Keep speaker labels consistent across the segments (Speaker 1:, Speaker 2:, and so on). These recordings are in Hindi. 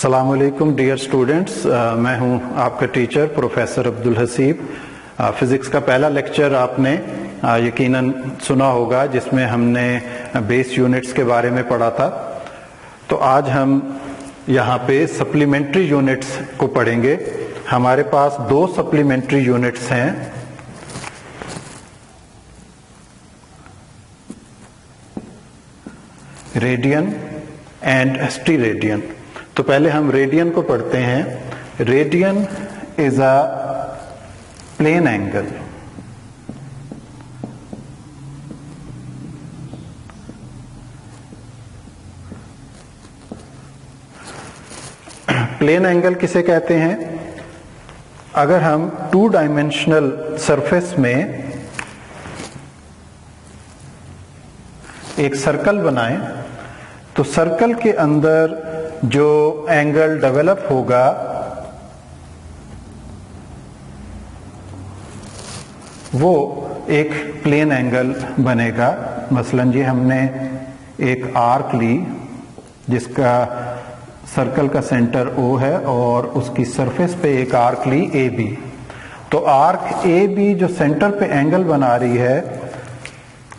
Speaker 1: अस्सलामुअलैकुम डियर स्टूडेंट्स, मैं हूं आपका teacher professor Abdul Haseeb. Physics का पहला लेक्चर आपने यकीनन सुना होगा जिसमें हमने बेस यूनिट्स के बारे में पढ़ा था। तो आज हम यहाँ पे सप्लीमेंट्री यूनिट्स को पढ़ेंगे। हमारे पास दो सप्लीमेंट्री यूनिट्स हैं। Radian and steradian. तो पहले हम रेडियन को पढ़ते हैं। Radian is a plane angle. Plane angle किसे कहते हैं? अगर हम टू डायमेंशनल सरफेस में एक सर्कल बनाएं तो सर्कल के अंदर जो एंगल डेवलप होगा वो एक प्लेन एंगल बनेगा। मसलन ये हमने एक आर्क ली जिसका सर्कल का सेंटर O है और उसकी सरफेस पे एक आर्क ली AB। तो आर्क AB जो सेंटर पे एंगल बना रही है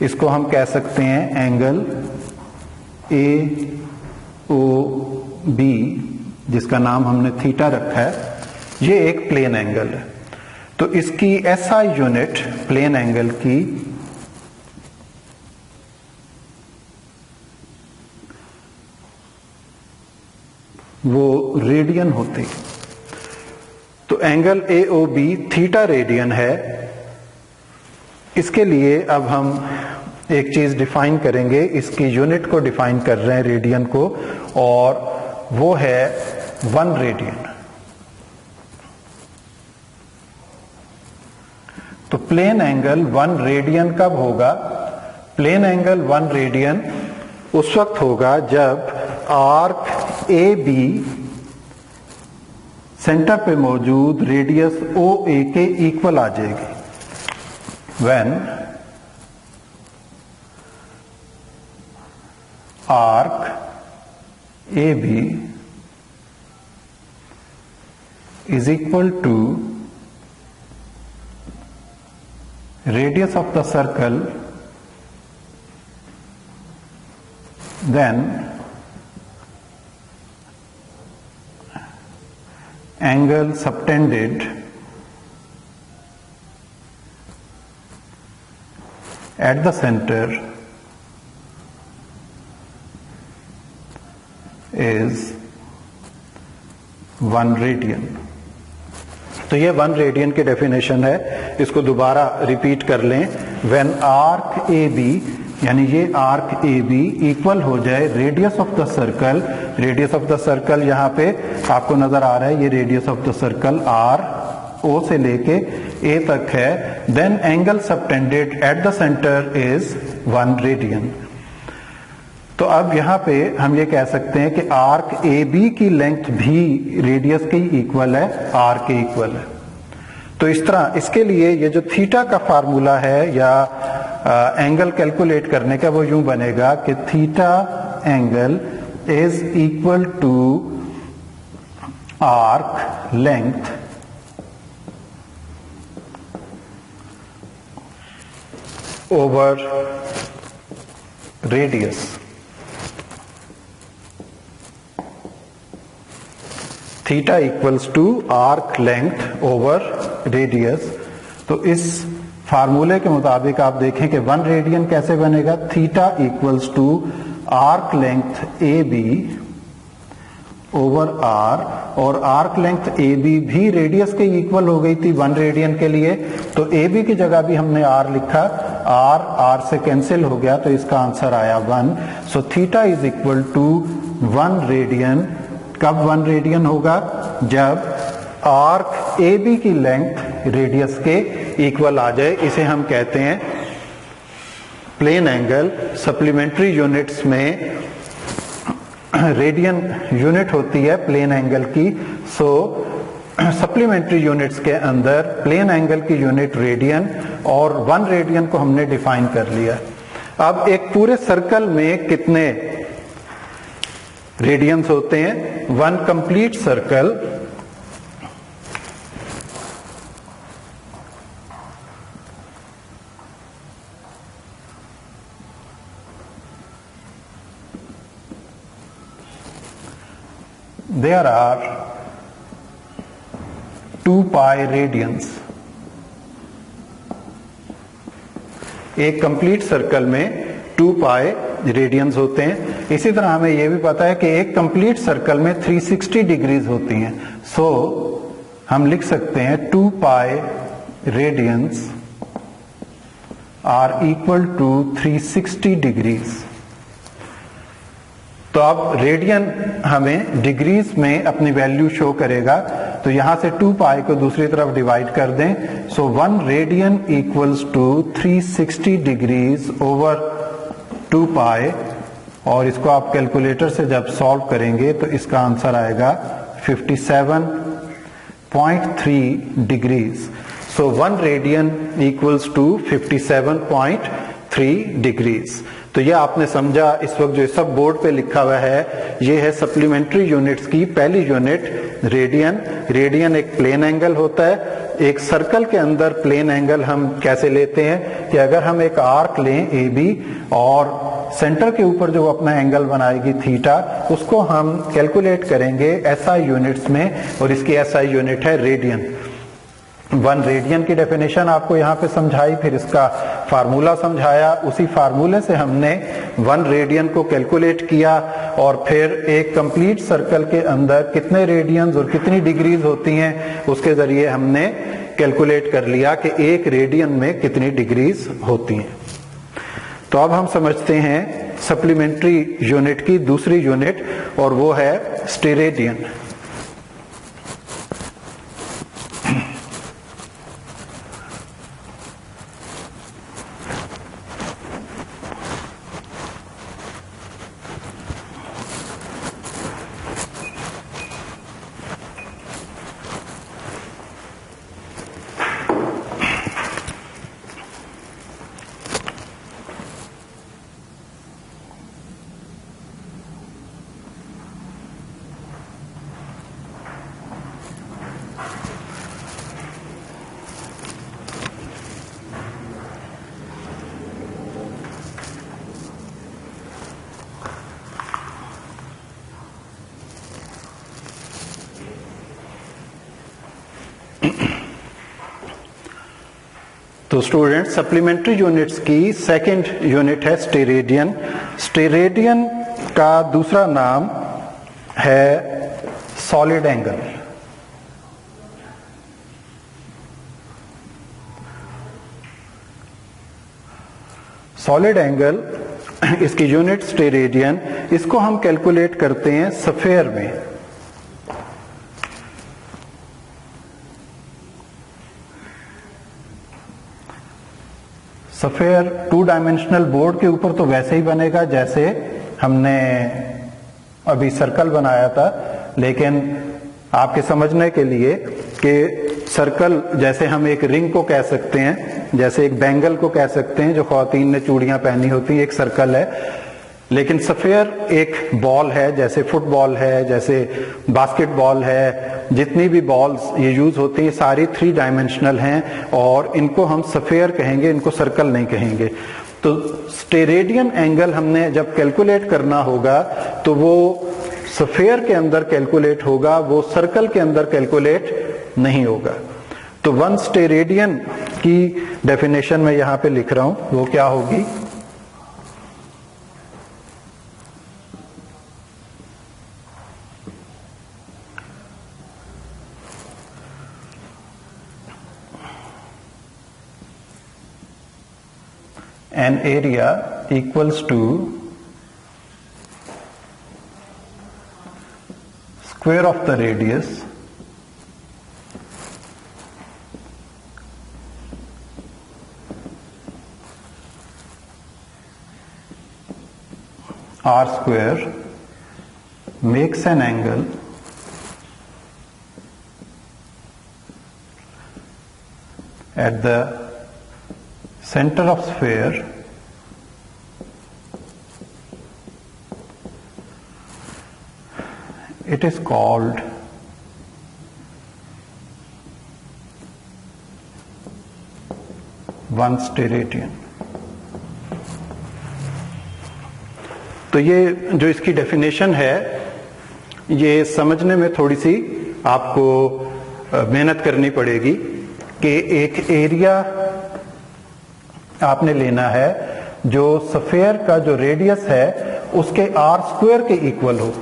Speaker 1: इसको हम कह सकते हैं एंगल AOB, जिसका नाम हमने थीटा रखा है। ये एक प्लेन एंगल है। तो इसकी SI यूनिट प्लेन एंगल की वो रेडियन होती है। तो एंगल AOB थीटा रेडियन है। इसके लिए अब हम एक चीज डिफाइन करेंगे। इसकी यूनिट को डिफाइन कर रहे हैं रेडियन को, और वो है 1 रेडियन। तो प्लेन एंगल 1 रेडियन कब होगा? प्लेन एंगल 1 रेडियन उस वक्त होगा जब आर्क AB सेंटर पे मौजूद रेडियस OA के इक्वल आ जाएगी। When arc AB is equal to radius of the circle, then angle subtended at the center is 1 radian. तो ये 1 रेडियन की डेफिनेशन है। इसको दोबारा रिपीट कर लें। व्हेन आर्क AB, यानी ये आर्क AB इक्वल हो जाए radius of the circle. Radius of the circle यहाँ पे आपको नजर आ रहा है, ये radius of the circle R O से लेके A तक है। Then angle subtended at the centre is 1 radian. तो अब यहाँ पे हम ये कह सकते हैं कि आर्क AB की लेंथ भी रेडियस के इक्वल है, R के इक्वल है। तो इस तरह इसके लिए ये जो थीटा का फार्मूला है या एंगल कैलकुलेट करने का, वो यूं बनेगा कि theta angle is equal to arc length over radius. Theta equals to arc length over radius. तो इस फार्मूले के मुताबिक आप देखें कि 1 रेडियन कैसे बनेगा? Theta equals to arc length AB over R, और आर्क लेंथ AB भी रेडियस के इक्वल हो गई थी 1 रेडियन के लिए। तो AB की जगह भी हमने R लिखा, R से कैंसिल हो गया, तो इसका आंसर आया 1। So theta is equal to 1 radian. कब 1 रेडियन होगा? जब आर्क AB की लेंथ रेडियस के इक्वल आ जाए। इसे हम कहते हैं प्लेन एंगल। सप्लीमेंट्री यूनिट्स में रेडियन यूनिट होती है प्लेन एंगल की। सो सप्लीमेंट्री यूनिट्स के अंदर प्लेन एंगल की यूनिट रेडियन, और 1 रेडियन को हमने डिफाइन कर लिया। अब एक पूरे सर्कल में कितने रेडियंस होते हैं। One complete circle there are 2 pi radians। एक कंप्लीट सर्कल में 2 पाई रेडियंस होते हैं। इसी तरह हमें यह भी पता है कि एक कंप्लीट सर्कल में 360 डिग्रीज होती हैं। सो हम लिख सकते हैं 2 pi radians are equal to 360 degrees. तो अब रेडियन हमें डिग्रीज में अपनी वैल्यू शो करेगा, तो यहां से 2 पाई को दूसरी तरफ डिवाइड कर दें। So 1 radian equals to 360 degrees over 2 pi, और इसको आप कैलकुलेटर से जब सॉल्व करेंगे तो इसका आंसर आएगा 57.3 degrees. So 1 radian equals to 57.3 degrees. तो ये आपने समझा। इस वक्त जो सब बोर्ड पे लिखा हुआ है ये है सप्लीमेंट्री यूनिट्स की पहली यूनिट रेडियन। रेडियन एक प्लेन एंगल होता है। एक सर्कल के अंदर प्लेन एंगल हम कैसे लेते हैं कि अगर हम एक आर्क लें ए बी और सेंटर के ऊपर जो अपना एंगल बनाएगी थीटा, उसको हम कैलकुलेट करेंगे एसआई यूनिट्स में, और इसकी एसआई यूनिट है रेडियन। 1 रेडियन की डेफिनेशन आपको यहां पे समझाई, फिर इसका फार्मूला समझाया। उसी फार्मूले से हमने 1 रेडियन को कैलकुलेट किया, और फिर एक कंप्लीट सर्कल के अंदर कितने रेडियंस और कितनी डिग्रीज होती हैं उसके जरिए हमने कैलकुलेट कर लिया कि एक रेडियन में कितनी डिग्रीज होती हैं। तो अब हम समझते हैं सप्लीमेंट्री यूनिट की दूसरी यूनिट, और वो है स्टेरेडियन। तो स्टूडेंट सप्लीमेंट्री यूनिट्स की सेकंड यूनिट है स्टेरेडियन। स्टेरेडियन का दूसरा नाम है सॉलिड एंगल। सॉलिड एंगल इसकी यूनिट स्टेरेडियन। इसको हम कैलकुलेट करते हैं स्फीयर में। स्फीयर 2 डायमेंशनल बोर्ड के ऊपर तो वैसे ही बनेगा जैसे हमने अभी सर्कल बनाया था, लेकिन आपके समझने के लिए कि सर्कल जैसे हम एक रिंग को कह सकते हैं, जैसे एक बैंगल को कह सकते हैं जो ख्वातीन ने चूड़ियां पहनी होती हैं, एक सर्कल है। लेकिन स्फीयर एक बॉल है, जैसे फुटबॉल है, जैसे बास्केटबॉल है, जितनी भी बॉल्स ये यूज होती हैं सारी 3 डायमेंशनल हैं, और इनको हम स्फीयर कहेंगे, इनको सर्कल नहीं कहेंगे। तो स्टेरेडियन एंगल हमने जब कैलकुलेट करना होगा तो वो स्फीयर के अंदर कैलकुलेट होगा, वो सर्कल के अंदर कैलकुलेट नहीं होगा। तो 1 स्टेरेडियन की डेफिनेशन में यहां पे लिख रहा हूं, वो क्या होगी? an area equals to square of the radius r square makes an angle at the center of sphere . it is called one steradian. तो ये जो इसकी डेफिनेशन है, ये समझने में थोड़ी सी आपको मेहनत करनी पड़ेगी कि एक एरिया आपने लेना है जो स्फीयर का जो रेडियस है उसके आर स्क्वायर के इक्वल हो।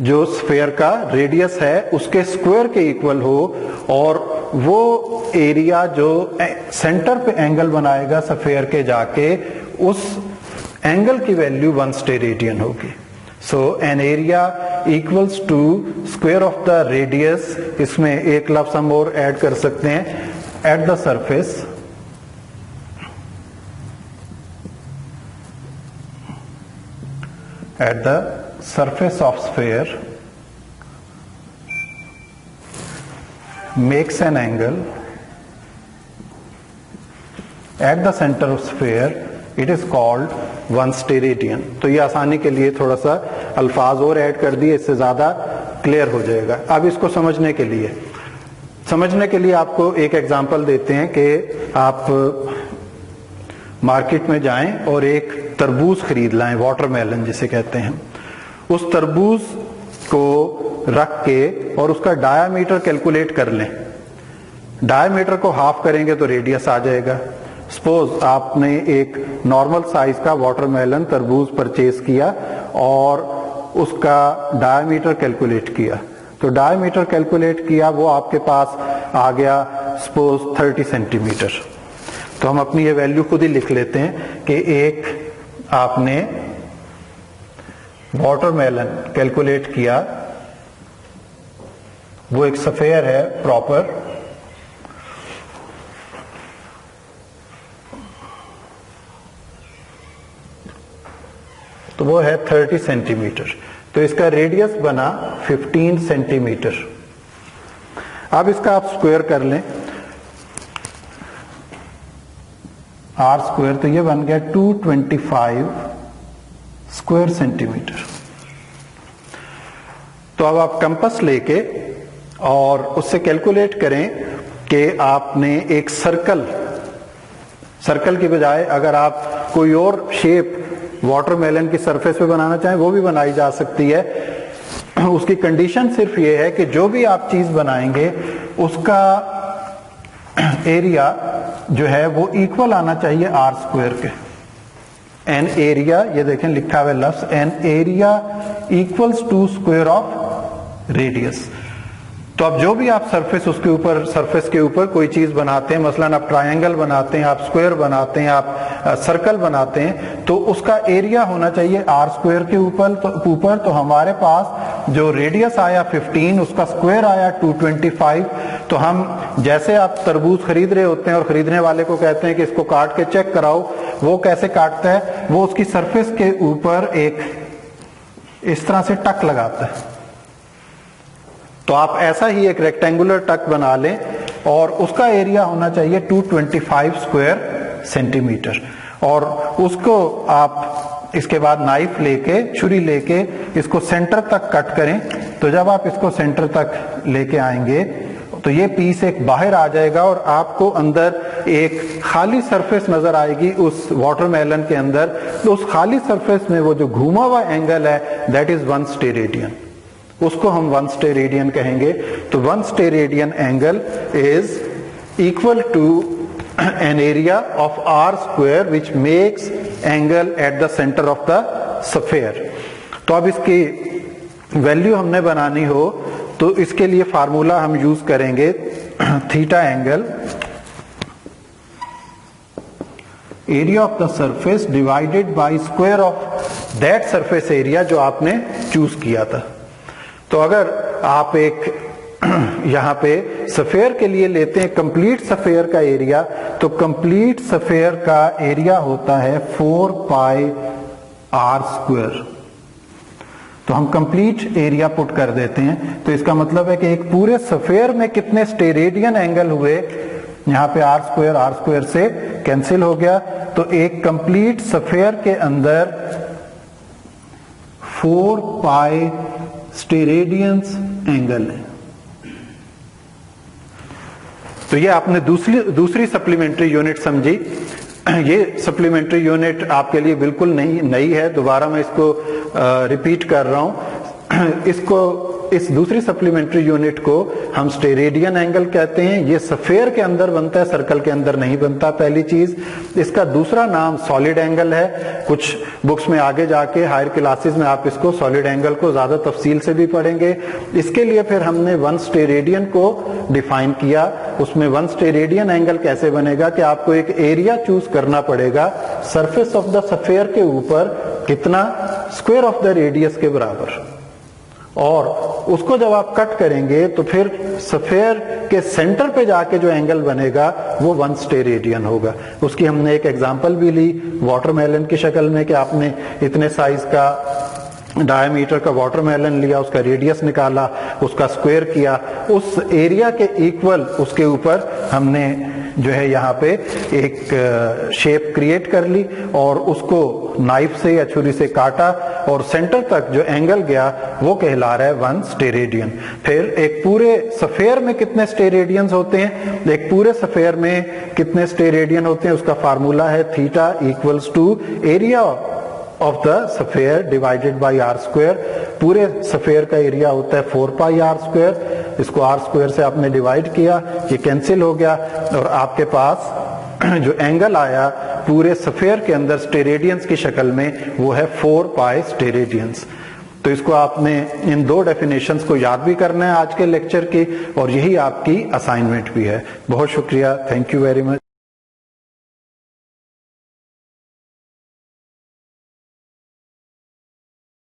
Speaker 1: जो स्फीयर का रेडियस है उसके स्क्वायर के इक्वल हो, और वो एरिया जो सेंटर पे एंगल बनाएगा स्फीयर के जाके, उस एंगल की वैल्यू 1 स्टेरेडियन होगी। So an area equals to square of the radius, इसमें एक लफ्ज हम और ऐड कर सकते हैं, at the surface, at the surface of sphere makes an angle at the center of sphere, it is called 1 steradian. तो ये आसानी के लिए थोड़ा सा अल्फाज और ऐड कर दिए, इससे ज्यादा क्लियर हो जाएगा। अब इसको समझने के लिए आपको एक एग्जांपल देते हैं कि आप मार्केट में जाएं और एक तरबूज खरीद लाएं, वाटरमेलन जिसे कहते हैं। उस तरबूज को रख के और उसका डायामीटर कैलकुलेट कर लें। डायामीटर को हाफ करेंगे तो रेडियस आ जाएगा। सपोज आपने एक नॉर्मल साइज का वाटरमेलन तरबूज परचेज किया और उसका डायामीटर कैलकुलेट किया, तो डायामीटर कैलकुलेट किया, वो आपके पास आ गया सपोज 30 सेंटीमीटर। तो हम अपनी ये वैल्यू खुद ही लिख लेते हैं कि एक आपने वाटरमेलन कैलकुलेट किया, वो एक स्फीयर है प्रॉपर, तो वो है 30 सेंटीमीटर। तो इसका रेडियस बना 15 सेंटीमीटर। अब इसका आप स्क्वायर कर लें, आर स्क्वायर, तो ये बन गया 225 स्क्वायर सेंटीमीटर। तो अब आप कंपास लेके और उससे कैलकुलेट करें कि आपने एक सर्कल की बजाय अगर आप कोई और शेप वाटरमेलन की सरफेस पे बनाना चाहें वो भी बनाई जा सकती है। उसकी कंडीशन सिर्फ ये है कि जो भी आप चीज बनाएंगे उसका एरिया जो है वो इक्वल आना चाहिए आर स्क्वायर के। एन एरिया, ये देखें लिखा हुआ लफ्ज, an area equals to square of radius. तो अब जो भी आप सरफेस के ऊपर कोई चीज बनाते हैं, मसलन आप ट्रायंगल बनाते हैं, आप स्क्वायर बनाते हैं, आप सर्कल बनाते हैं, तो उसका एरिया होना चाहिए आर स्क्वायर के ऊपर। तो हमारे पास जो रेडियस आया 15, उसका स्क्वायर आया 225। तो हम जैसे आप तरबूज खरीद रहे होते हैं और खरीदने वाले को कहते हैं कि इसको काट के चेक कराओ, वो कैसे काटता है, वो उसकी सरफेस के ऊपर एक इस तरह से टक लगाता है। तो आप ऐसा ही एक रेक्टेंगुलर टक बना लें और उसका एरिया होना चाहिए 225 स्क्वायर सेंटीमीटर। और उसको आप इसके बाद नाइफ लेके, छुरी लेके इसको सेंटर तक कट करें। तो जब आप इसको सेंटर तक लेके आएंगे तो ये पीस एक बाहर आ जाएगा और आपको अंदर एक खाली सरफेस नजर आएगी उस वाटरमेलन के अंदर। तो उस खाली सरफेस में वो जो घूमा हुआ एंगल है, दैट इज 1 स्टेरेडियन। उसको हम 1 स्टेरेडियन कहेंगे। तो 1 steradian angle is equal to an area of r square which makes angle at the centre of the sphere. तो अब इसकी वैल्यू हमने बनानी हो तो इसके लिए फार्मूला हम यूज करेंगे theta angle, area of the surface divided by square of that surface area जो आपने चूज किया था। तो अगर आप एक यहां पे स्फीयर के लिए लेते हैं कंप्लीट स्फीयर का एरिया, तो कंप्लीट स्फीयर का एरिया होता है 4 पाई आर स्क्वायर। तो हम कंप्लीट एरिया पुट कर देते हैं। तो इसका मतलब है कि एक पूरे स्फीयर में कितने स्टेरेडियन एंगल हुए, यहां पे आर स्क्वायर से कैंसिल हो गया। तो एक कंप्लीट स्फीयर के अंदर 4 पाई स्टेरेडियंस एंगल है। तो ये आपने दूसरी सप्लीमेंट्री यूनिट समझी। ये सप्लीमेंट्री यूनिट आपके लिए बिल्कुल नई है, दोबारा मैं इसको रिपीट कर रहा हूं। इस दूसरी सप्लीमेंट्री यूनिट को हम स्टेरेडियन एंगल कहते हैं। ये सफेयर के अंदर बनता है, सर्कल के अंदर नहीं बनता, पहली चीज। इसका दूसरा नाम सॉलिड एंगल है। कुछ बुक्स में आगे जाके हायर क्लासेस में आप इसको सॉलिड एंगल को ज्यादा तफसील से भी पढ़ेंगे। इसके लिए फिर हमने वन स्टेरेडियन को डिफाइन किया। उसमें वन स्टेरेडियन एंगल कैसे बनेगा कि आपको एक एरिया चूज करना पड़ेगा सरफेस ऑफ द सफेयर के ऊपर कितना, स्क्वायर ऑफ द रेडियस के बराबर, और उसको जब आप कट करेंगे तो फिर सफेयर के सेंटर पे जाके जो एंगल बनेगा वो वन स्टेरेडियन होगा। उसकी हमने एक एग्जांपल भी ली वाटरमेलन की शक्ल में कि आपने इतने साइज का डायमीटर का वाटरमेलन लिया, उसका रेडियस निकाला, उसका स्क्वायर किया, उस एरिया के इक्वल उसके ऊपर हमने जो है यहाँ पे एक शेप क्रिएट कर ली और उसको नाइफ से या छुरी से काटा और सेंटर तक जो एंगल गया वो कहला रहा है वन स्टेरेडियन। फिर एक पूरे सफेयर में कितने स्टेरेडियंस होते हैं, एक पूरे सफेयर में कितने स्टेरेडियन होते हैं, उसका फार्मूला है theta equals to area of the sphere divided by r square. पूरे सफेयर का एरिया होता है 4 पाई आर स्क्वायर। इसको आर स्क्वायर से आपने डिवाइड किया, ये कैंसिल हो गया और आपके पास जो एंगल आया पूरे सफेयर के अंदर स्टेरेडियंस की शक्ल में वो है 4 पाई स्टेरेडियंस। तो इसको आपने इन दो डेफिनेशंस को याद भी करना है आज के लेक्चर की, और यही आपकी असाइनमेंट भी है। बहुत शुक्रिया, थैंक यू वेरी मच।